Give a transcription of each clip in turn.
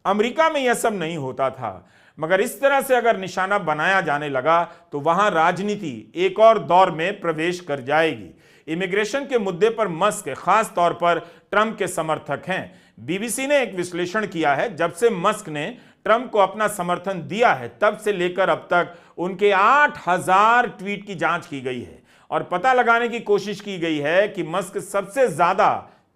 America में यह सब नहीं होता था, मगर इस तरह से अगर निशाना बनाया जाने लगा तो वहां राजनीति एक और दौर में प्रवेश कर जाएगी। इमिग्रेशन के मुद्दे पर मस्क खास तौर पर ट्रंप के समर्थक हैं। बीबीसी ने एक विश्लेषण किया है, जब से मस्क ने ट्रंप को अपना समर्थन दिया है तब से लेकर अब तक उनके 8000 ट्वीट की जांच की गई है और पता लगाने की कोशिश की गई है कि मस्क सबसे ज्यादा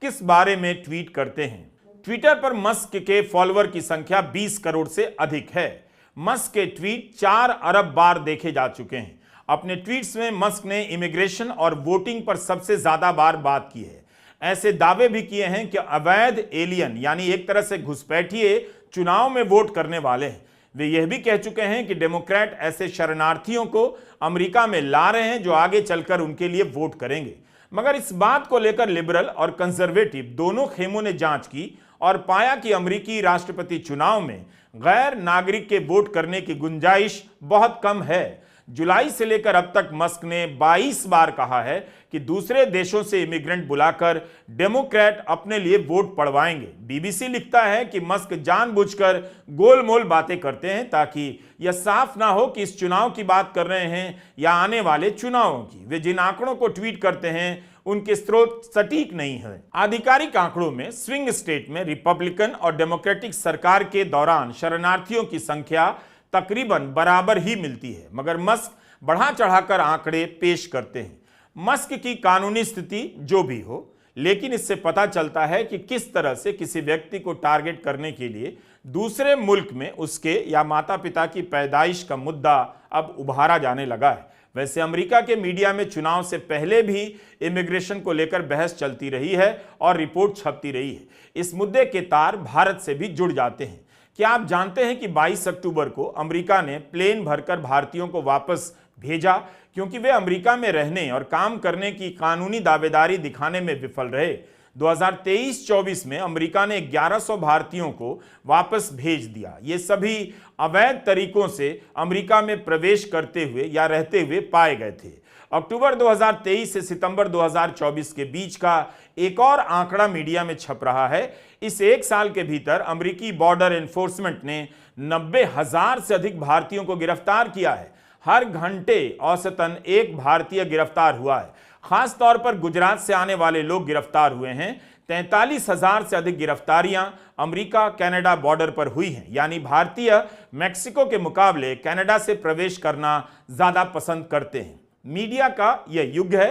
किस बारे में ट्वीट करते हैं। ट्विटर पर मस्क के फॉलोअर की संख्या 20 करोड़ से अधिक है। मस्क के ट्वीट 4 अरब बार देखे जा चुके हैं। अपने ट्वीट्स में मस्क ने इमिग्रेशन और वोटिंग पर सबसे ज्यादा बार बात की है। ऐसे दावे भी किए हैं कि अवैध एलियन यानी एक तरह से घुसपैठिए चुनाव में वोट करने वाले हैं। वे यह भी कह चुके हैं कि डेमोक्रेट ऐसे शरणार्थियों को अमेरिका में ला रहे हैं जो आगे चलकर उनके लिए वोट करेंगे। मगर इस बात को लेकर लिबरल और कंजर्वेटिव दोनों खेमों ने जांच की और पाया कि अमेरिकी राष्ट्रपति चुनाव में गैर नागरिक के वोट करने की गुंजाइश बहुत कम है। जुलाई से लेकर अब तक मस्क ने 22 बार कहा है कि दूसरे देशों से इमिग्रेंट बुलाकर डेमोक्रेट अपने लिए वोट पड़वाएंगे। बीबीसी लिखता है कि मस्क जानबूझकर गोलमोल बातें करते हैं ताकि यह साफ ना हो कि इस चुनाव की बात कर रहे हैं या आने वाले चुनावों की। वे जिन आंकड़ों को ट्वीट करते हैं उनके स्रोत सटीक नहीं है। आधिकारिक आंकड़ों में स्विंग स्टेट में रिपब्लिकन और डेमोक्रेटिक सरकार के दौरान शरणार्थियों की संख्या तकरीबन बराबर ही मिलती है, मगर मस्क बढ़ा चढ़ाकर आंकड़े पेश करते हैं। मस्क की कानूनी स्थिति जो भी हो, लेकिन इससे पता चलता है कि किस तरह से किसी व्यक्ति को टारगेट करने के लिए दूसरे मुल्क में उसके या माता पिता की पैदाइश का मुद्दा अब उभारा जाने लगा है। वैसे अमेरिका के मीडिया में चुनाव से पहले भी इमिग्रेशन को लेकर बहस चलती रही है और रिपोर्ट छपती रही है। इस मुद्दे के तार भारत से भी जुड़ जाते हैं। क्या आप जानते हैं कि 22 अक्टूबर को अमेरिका ने प्लेन भरकर भारतीयों को वापस भेजा क्योंकि वे अमेरिका में रहने और काम करने की कानूनी दावेदारी दिखाने में विफल रहे। 2023-24 में अमेरिका ने 1100 भारतीयों को वापस भेज दिया। ये सभी अवैध तरीकों से अमेरिका में प्रवेश करते हुए या रहते हुए पाए गए थे। अक्टूबर 2023 से सितंबर 2024 के बीच का एक और आंकड़ा मीडिया में छप रहा है। इस एक साल के भीतर अमेरिकी बॉर्डर एनफोर्समेंट ने 90,000 से अधिक भारतीयों को गिरफ्तार किया है। हर घंटे औसतन एक भारतीय गिरफ्तार हुआ है। खास तौर पर गुजरात से आने वाले लोग गिरफ्तार हुए हैं। 43,000 से अधिक गिरफ्तारियां अमेरिका कनाडा बॉर्डर पर हुई हैं, यानी भारतीय मैक्सिको के मुकाबले कनाडा से प्रवेश करना ज्यादा पसंद करते हैं। मीडिया का यह युग है।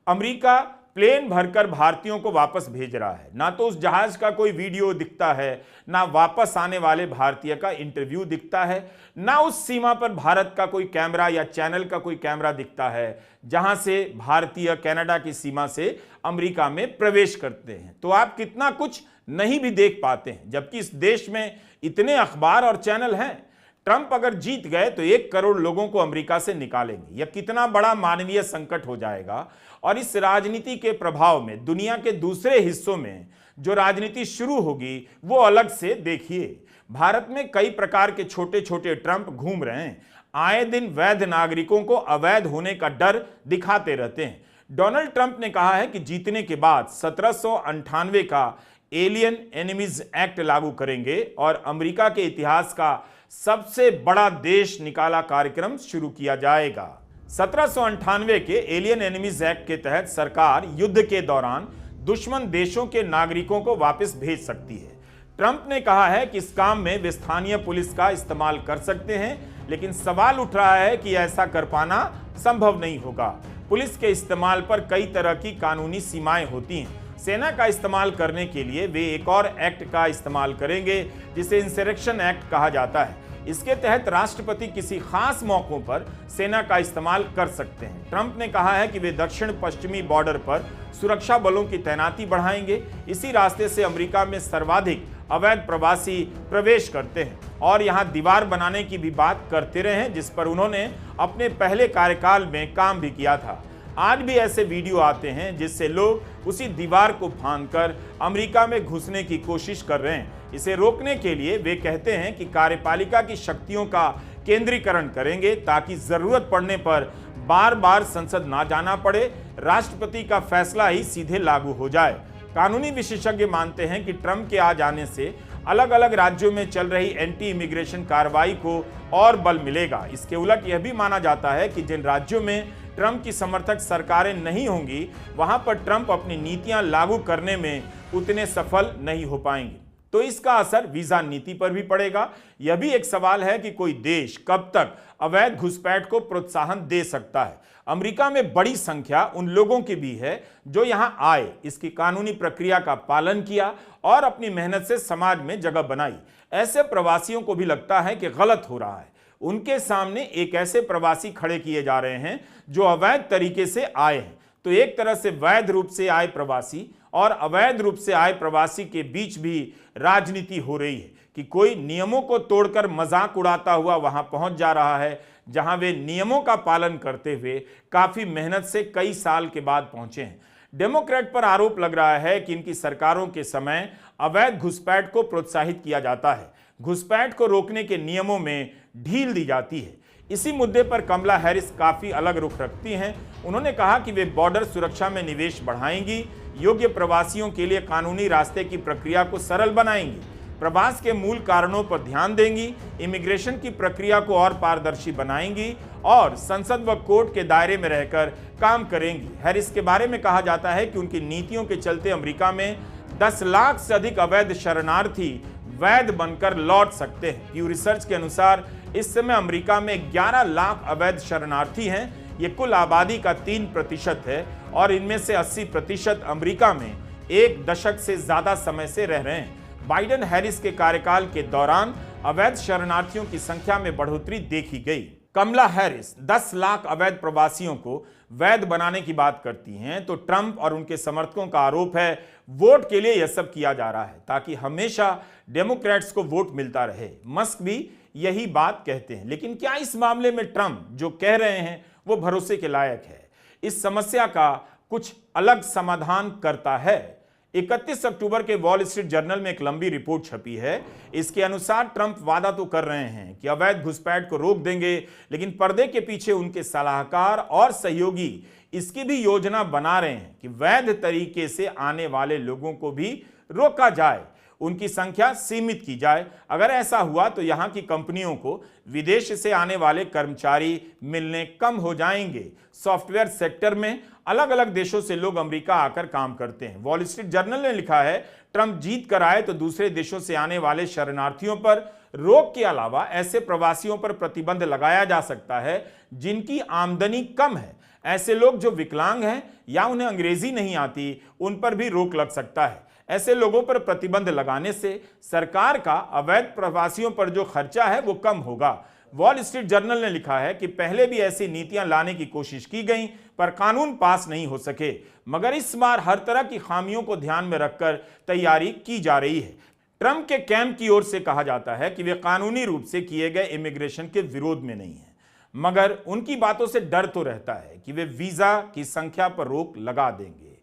अमेरिका प्लेन भरकर भारतीयों को वापस भेज रहा है। ना तो उस जहाज का कोई वीडियो दिखता है, ना वापस आने वाले भारतीय का इंटरव्यू दिखता है, ना उस सीमा पर भारत का कोई कैमरा या चैनल का कोई कैमरा दिखता है जहां से भारतीय कनाडा की सीमा से अमेरिका में प्रवेश करते हैं। तो आप कितना कुछ नहीं भी देख पाते हैं, जबकि इस देश में इतने अखबार और चैनल हैं। ट्रंप अगर जीत गए तो 1 करोड़ लोगों को अमेरिका से निकालेंगे। यह कितना बड़ा मानवीय संकट हो जाएगा। और इस राजनीति के प्रभाव में दुनिया के दूसरे हिस्सों में जो राजनीति शुरू होगी वो अलग से देखिए। भारत में कई प्रकार के छोटे छोटे ट्रंप घूम रहे हैं। आए दिन वैध नागरिकों को अवैध होने का डर दिखाते रहते हैं। डोनाल्ड ट्रंप ने कहा है कि जीतने के बाद 1798 का एलियन एनिमीज एक्ट लागू करेंगे और अमेरिका के इतिहास का सबसे बड़ा देश निकाला कार्यक्रम शुरू किया जाएगा। 1798 के एलियन एनिमीज एक्ट के तहत सरकार युद्ध के दौरान दुश्मन देशों के नागरिकों को वापस भेज सकती है। ट्रंप ने कहा है कि इस काम में वे स्थानीय पुलिस का इस्तेमाल कर सकते हैं, लेकिन सवाल उठ रहा है कि ऐसा कर पाना संभव नहीं होगा। पुलिस के इस्तेमाल पर कई तरह की कानूनी सीमाएं होती हैं। सेना का इस्तेमाल करने के लिए वे एक और एक्ट का इस्तेमाल करेंगे जिसे इंसरेक्शन एक्ट कहा जाता है। इसके तहत राष्ट्रपति किसी खास मौकों पर सेना का इस्तेमाल कर सकते हैं। ट्रंप ने कहा है कि वे दक्षिण पश्चिमी बॉर्डर पर सुरक्षा बलों की तैनाती बढ़ाएंगे। इसी रास्ते से अमेरिका में सर्वाधिक अवैध प्रवासी प्रवेश करते हैं और यहां दीवार बनाने की भी बात करते रहे हैं, जिस पर उन्होंने अपने पहले कार्यकाल में काम भी किया था। आज भी ऐसे वीडियो आते हैं जिससे लोग उसी दीवार को फांदकर अमेरिका में घुसने की कोशिश कर रहे हैं। इसे रोकने के लिए वे कहते हैं कि कार्यपालिका की शक्तियों का केंद्रीकरण करेंगे ताकि जरूरत पड़ने पर बार बार संसद ना जाना पड़े, राष्ट्रपति का फैसला ही सीधे लागू हो जाए। कानूनी विशेषज्ञ मानते हैं कि ट्रंप के आ जाने से अलग अलग राज्यों में चल रही एंटी इमिग्रेशन कार्रवाई को और बल मिलेगा। इसके उलट यह भी माना जाता है कि जिन राज्यों में ट्रंप की समर्थक सरकारें नहीं होंगी, वहां पर ट्रंप अपनी नीतियां लागू करने में उतने सफल नहीं हो पाएंगे। तो इसका असर वीजा नीति पर भी पड़ेगा। यह भी एक सवाल है कि कोई देश कब तक अवैध घुसपैठ को प्रोत्साहन दे सकता है। अमेरिका में बड़ी संख्या उन लोगों की भी है जो यहां आए, इसकी कानूनी प्रक्रिया का पालन किया और अपनी मेहनत से समाज में जगह बनाई। ऐसे प्रवासियों को भी लगता है कि गलत हो रहा है। उनके सामने एक ऐसे प्रवासी खड़े किए जा रहे हैं जो अवैध तरीके से आए हैं। तो एक तरह से वैध रूप से आए प्रवासी और अवैध रूप से आए प्रवासी के बीच भी राजनीति हो रही है कि कोई नियमों को तोड़कर मजाक उड़ाता हुआ वहां पहुंच जा रहा है, जहां वे नियमों का पालन करते हुए काफी मेहनत से कई साल के बाद पहुंचे हैं। डेमोक्रेट पर आरोप लग रहा है कि इनकी सरकारों के समय अवैध घुसपैठ को प्रोत्साहित किया जाता है, घुसपैठ को रोकने के नियमों में ढील दी जाती है। इसी मुद्दे पर कमला हैरिस काफी अलग रुख रखती हैं। उन्होंने कहा कि वे बॉर्डर सुरक्षा में निवेश बढ़ाएंगी, योग्य प्रवासियों के लिए कानूनी रास्ते की प्रक्रिया को सरल बनाएंगी, प्रवास के मूल कारणों पर ध्यान देंगी, इमिग्रेशन की प्रक्रिया को और पारदर्शी बनाएंगी और संसद व कोर्ट के दायरे में रहकर काम करेंगी। हैरिस के बारे में कहा जाता है कि उनकी नीतियों के चलते अमेरिका में 10 लाख से अधिक अवैध शरणार्थी वैध बनकर लौट सकते हैं। प्यू रिसर्च के अनुसार इस समय अमेरिका में 11 लाख अवैध शरणार्थी हैं। ये कुल आबादी का 3% है और इनमें से 80% अमेरिका में 1 दशक से ज्यादा समय से रह रहे हैं। बाइडेन हैरिस के कार्यकाल के दौरान अवैध शरणार्थियों की संख्या में बढ़ोतरी देखी गई। कमला हैरिस 10 लाख अवैध प्रवासियों को वैध बनाने की बात करती हैं, तो ट्रंप और उनके समर्थकों का आरोप है वोट के लिए यह सब किया जा रहा है ताकि हमेशा डेमोक्रेट्स को वोट मिलता रहे। मस्क भी यही बात कहते हैं। लेकिन क्या इस मामले में ट्रंप जो कह रहे हैं वो भरोसे के लायक है? इस समस्या का कुछ अलग समाधान करता है? 31 अक्टूबर के वॉल स्ट्रीट जर्नल में एक लंबी रिपोर्ट छपी है। इसके अनुसार ट्रंप वादा तो कर रहे हैं कि अवैध घुसपैठ को रोक देंगे, लेकिन पर्दे के पीछे उनके सलाहकार और सहयोगी इसकी भी योजना बना रहे हैं कि वैध तरीके से आने वाले लोगों को भी रोका जाए, उनकी संख्या सीमित की जाए। अगर ऐसा हुआ तो यहां की कंपनियों को विदेश से आने वाले कर्मचारी मिलने कम हो जाएंगे। सॉफ्टवेयर सेक्टर में अलग अलग देशों से लोग अमेरिका आकर काम करते हैं। वॉल स्ट्रीट जर्नल ने लिखा है, ट्रंप जीत कर आए तो दूसरे देशों से आने वाले शरणार्थियों पर रोक के अलावा ऐसे प्रवासियों पर प्रतिबंध लगाया जा सकता है जिनकी आमदनी कम है। ऐसे लोग जो विकलांग हैं या उन्हें अंग्रेजी नहीं आती, उन पर भी रोक लग सकता है। ऐसे लोगों पर प्रतिबंध लगाने से सरकार का अवैध प्रवासियों पर जो खर्चा है वो कम होगा। वॉल स्ट्रीट जर्नल ने लिखा है कि पहले भी ऐसी नीतियां लाने की कोशिश की गई पर कानून पास नहीं हो सके, मगर इस बार हर तरह की खामियों को ध्यान में रखकर तैयारी की जा रही है। ट्रंप के कैंप की ओर से कहा जाता है कि वे कानूनी रूप से किए गए इमिग्रेशन के विरोध में नहीं है, मगर उनकी बातों से डर तो रहता है कि वे वीजा की संख्या पर रोक लगा देंगे।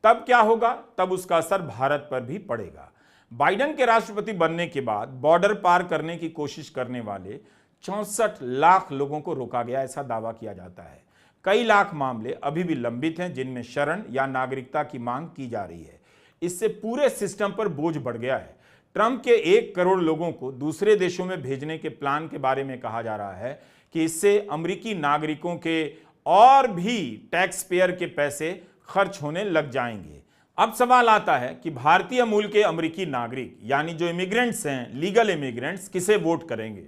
तब क्या होगा? तब उसका असर भारत पर भी पड़ेगा। बाइडेन के राष्ट्रपति बनने के बाद बॉर्डर पार करने की कोशिश करने वाले 64 लाख लोगों को रोका गया, ऐसा दावा किया जाता है। कई लाख मामले अभी भी लंबित हैं जिनमें शरण या नागरिकता की मांग की जा रही है। इससे पूरे सिस्टम पर बोझ बढ़ गया है। ट्रंप के 1 करोड़ लोगों को दूसरे देशों में भेजने के प्लान के बारे में कहा जा रहा है कि इससे अमेरिकी नागरिकों के और भी टैक्स पेयर के पैसे खर्च होने लग जाएंगे। अब सवाल आता है कि भारतीय मूल के अमेरिकी नागरिक यानी जो इमिग्रेंट्स हैं, लीगल इमिग्रेंट्स, किसे वोट करेंगे?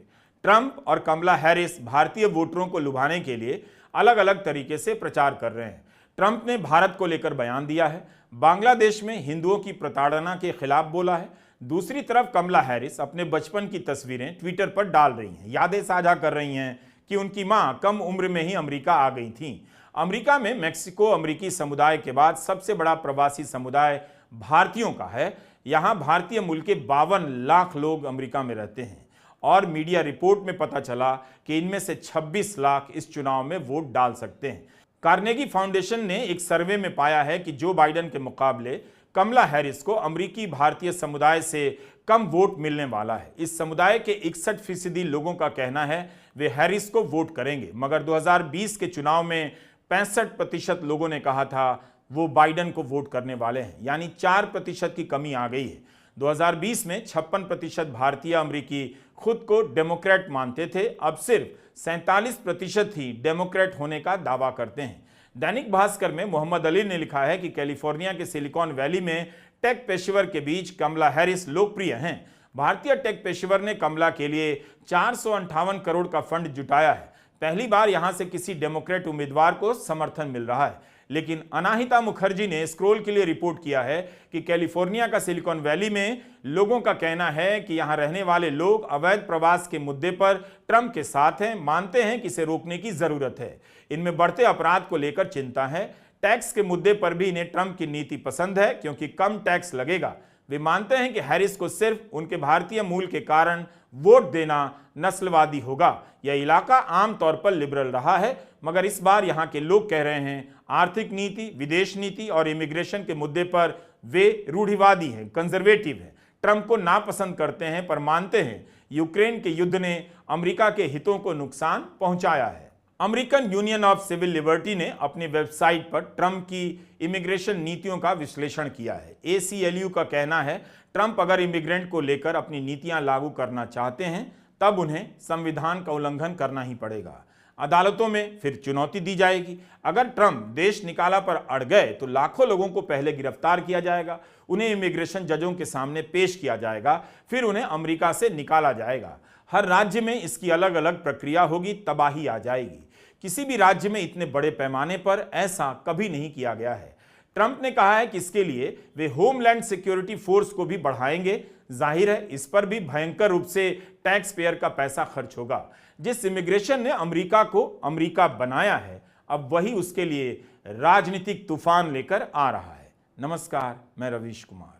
ट्रंप और कमला हैरिस भारतीय वोटरों को लुभाने के लिए अलग अलग तरीके से प्रचार कर रहे हैं। ट्रंप ने भारत को लेकर बयान दिया है, बांग्लादेश में हिंदुओं की प्रताड़ना के खिलाफ बोला है। दूसरी तरफ कमला हैरिस अपने बचपन की तस्वीरें ट्विटर पर डाल रही हैं, यादें साझा कर रही हैं कि उनकी मां कम उम्र में ही अमेरिका आ गई थीं। अमेरिका में मैक्सिको अमेरिकी समुदाय के बाद सबसे बड़ा प्रवासी समुदाय भारतीयों का है। यहां भारतीय मूल के 52 लाख लोग अमेरिका में रहते हैं और मीडिया रिपोर्ट में पता चला कि इनमें से 26 लाख इस चुनाव में वोट डाल सकते हैं। कार्नेगी फाउंडेशन ने एक सर्वे में पाया है कि जो बाइडेन के मुकाबले कमला हैरिस को अमेरिकी भारतीय समुदाय से कम वोट मिलने वाला है। इस समुदाय के 61% लोगों का कहना है वे हैरिस को वोट करेंगे, मगर 2020 के चुनाव में 65% लोगों ने कहा था वो बाइडेन को वोट करने वाले हैं, यानी 4% की कमी आ गई है। 2020 में 56% भारतीय अमेरिकी खुद को डेमोक्रेट मानते थे, अब सिर्फ 47% ही डेमोक्रेट होने का दावा करते हैं। दैनिक भास्कर में मोहम्मद अली ने लिखा है कि कैलिफोर्निया के सिलिकॉन वैली में टेक पेशेवर के बीच कमला हैरिस लोकप्रिय हैं। भारतीय टेक पेशेवर ने कमला के लिए 458 करोड़ का फंड जुटाया है। पहली बार यहां से किसी डेमोक्रेट उम्मीदवार को समर्थन मिल रहा है। लेकिन अनाहिता मुखर्जी ने स्क्रोल के लिए रिपोर्ट किया है कि कैलिफोर्निया का सिलिकॉन वैली में लोगों का कहना है कि यहां रहने वाले लोग अवैध प्रवास के मुद्दे पर ट्रंप के साथ हैं, मानते हैं कि इसे रोकने की जरूरत है। इनमें बढ़ते अपराध को लेकर चिंता है। टैक्स के मुद्दे पर भी इन्हें ट्रंप की नीति पसंद है क्योंकि कम टैक्स लगेगा। वे मानते हैं कि हैरिस को सिर्फ उनके भारतीय मूल के कारण वोट देना नस्लवादी होगा। यह इलाका आमतौर पर लिबरल रहा है, मगर इस बार यहां के लोग कह रहे हैं आर्थिक नीति, विदेश नीति और इमिग्रेशन के मुद्दे पर वे रूढ़िवादी हैं, कंजर्वेटिव हैं। ट्रंप को नापसंद करते हैं पर मानते हैं यूक्रेन के युद्ध ने अमेरिका के हितों को नुकसान पहुंचाया है। American union of civil liberty ने अपनी वेबसाइट पर ट्रंप की इमिग्रेशन नीतियों का विश्लेषण किया है। ACLU का कहना है ट्रंप अगर इमिग्रेंट को लेकर अपनी नीतियां लागू करना चाहते हैं तब उन्हें संविधान का उल्लंघन करना ही पड़ेगा। अदालतों में फिर चुनौती दी जाएगी। अगर ट्रंप देश निकाला पर अड़ गए तो लाखों लोगों को पहले गिरफ्तार किया जाएगा, उन्हें इमिग्रेशन जजों के सामने पेश किया जाएगा, फिर उन्हें अमेरिका से निकाला जाएगा। हर राज्य में इसकी अलग अलग प्रक्रिया होगी, तबाही आ जाएगी। किसी भी राज्य में इतने बड़े पैमाने पर ऐसा कभी नहीं किया गया है। ट्रंप ने कहा है कि इसके लिए वे होमलैंड सिक्योरिटी फोर्स को भी बढ़ाएंगे। जाहिर है इस पर भी भयंकर रूप से टैक्स पेयर का पैसा खर्च होगा। जिस इमिग्रेशन ने अमेरिका को अमेरिका बनाया है, अब वही उसके लिए राजनीतिक तूफान लेकर आ रहा है। नमस्कार, मैं रवीश कुमार।